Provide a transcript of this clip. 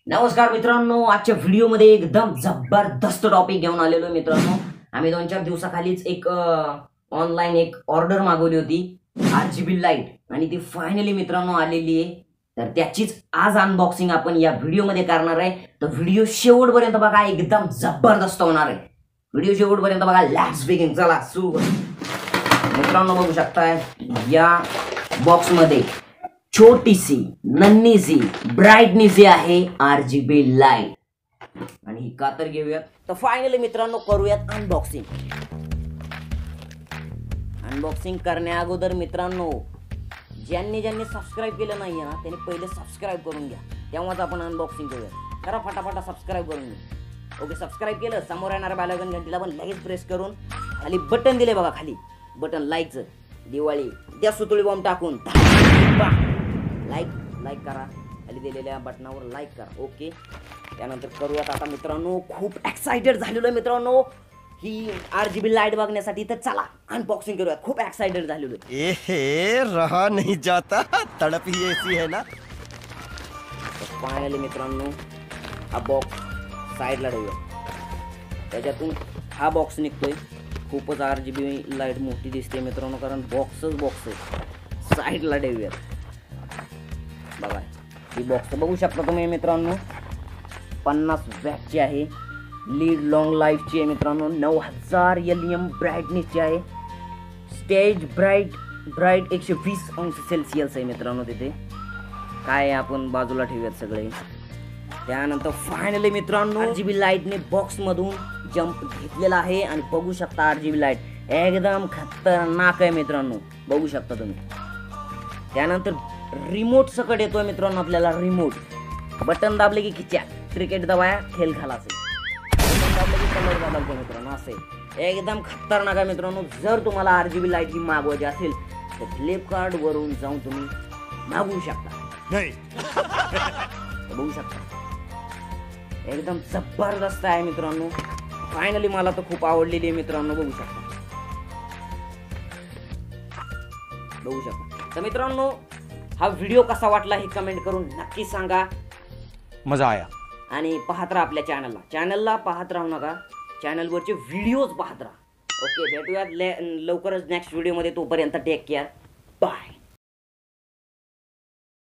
नमस्कार मित्रांनो, आजच्या व्हिडिओमध्ये एकदम जबरदस्त टॉपिक घेऊन आलेलो आहे मित्रांनो। आम्ही 2-4 दिवसाखालीच एक ऑनलाइन एक ऑर्डर मागवली होती आरजीबी लाईट आणि ती फायनली मित्रांनो आलेली आहे। तर त्याचीच आज अनबॉक्सिंग आपण या व्हिडिओमध्ये करणार आहे। तर व्हिडिओ शेवटपर्यंत बघा, एकदम जबरदस्त होणार आहे। व्हिडिओ शेवटपर्यंत बघा, लेट्स बिगिन। चला सुरू। मित्रांनो बघू शकताय या बॉक्स मध्ये छोटीसी नन्हीसी ब्राईटनीसी आहे आरजीबी लाईट आणि ही कातर घेऊयात। तर फायनली मित्रांनो करूयात अनबॉक्सिंग। अनबॉक्सिंग करण्या अगोदर मित्रांनो ज्यांनी सबस्क्राइब केलं नाहीये ना त्यांनी पहिले सबस्क्राइब करून घ्या, तेव्हाच आपण अनबॉक्सिंग करूया। करा फटाफट सबस्क्राइब करून घ्या। ओके, सबस्क्राइब केलं, समोर येणाऱ्या बेल आयकॉन घंटीला पण लगेच प्रेस करून खाली बटन दिले बघा, खाली बटन लाईकचं, दिवाळी त्या सुतळी बॉम्ब टाकून लाईक करा, खाली दिलेल्या बटनावर लाईक करा। ओके, त्यानंतर करूयात आता मित्रांनो। खूप एक्साइटेड झालेलो आहे मित्रांनो ही आरजीबी लाईट बघण्यासाठी। तर चला अनबॉक्सिंग करूयात, खूप एक्साइटेड झालेलो आहे। ए रहा नहीं जाता, तड़प ही ऐसी है ना। फायनली मित्रांनो हा बॉक्स साईडला ठेवूया, त्याच्यातून हा बॉक्स निघतोय। खूपच आरजीबी लाईट मोठी दिसते मित्रांनो, कारण बॉक्सच बॉक्स आहे। साईडला ठेवूयात बघा, ही बॉक्स बघू शकता तुम्ही मित्रांनो, 50 वॅटची आहे, लीड लॉंग लाईफची आहे मित्रांनो, 9000 LM ब्राईटनेसची आहे, स्टेज ब्राईट 120 अंश सेल्सिअस आहे मित्रांनो। तिथे काय आपण बाजूला ठेवूयात सगळे। त्यानंतर फायनली मित्रांनो आरजीबी लाईटने बॉक्स मधून जंप घेतलेला आहे आणि बघू शकता आरजीबी लाईट एकदम खतरनाक आहे मित्रांनो, बघू शकता तुम्ही। त्यानंतर रिमोट सकट येतोय मित्रांनो आपल्याला। रिमोट बटन दाबले की खिच्या, क्रिकेट दबाया खेळ खालासे, बटन दाबले की कलर बदलतो मित्रांनो, असे एकदम खतरनाक आहे मित्रांनो। जर तुम्हाला आरजीबी लाईट ही मागवायची असेल तर फ्लिपकार्ट वरून जाऊन तुम्ही मागवू शकता। बघू शकता एकदम जबरदस्त आहे मित्रांनो। फायनली मला तर खूप आवडलेली आहे मित्रांनो, बघू शकता। तर मित्रांनो हा व्हिडिओ कसा वाटला हे कमेंट करून नक्की सांगा। मजा आया आणि पाहत राहा आपल्या चॅनलला पाहत राहू नका, चॅनलवरचे व्हिडिओज पाहत राहा। ओके, भेटूयात लवकरच नेक्स्ट व्हिडिओमध्ये, तोपर्यंत टेक केअर, बाय।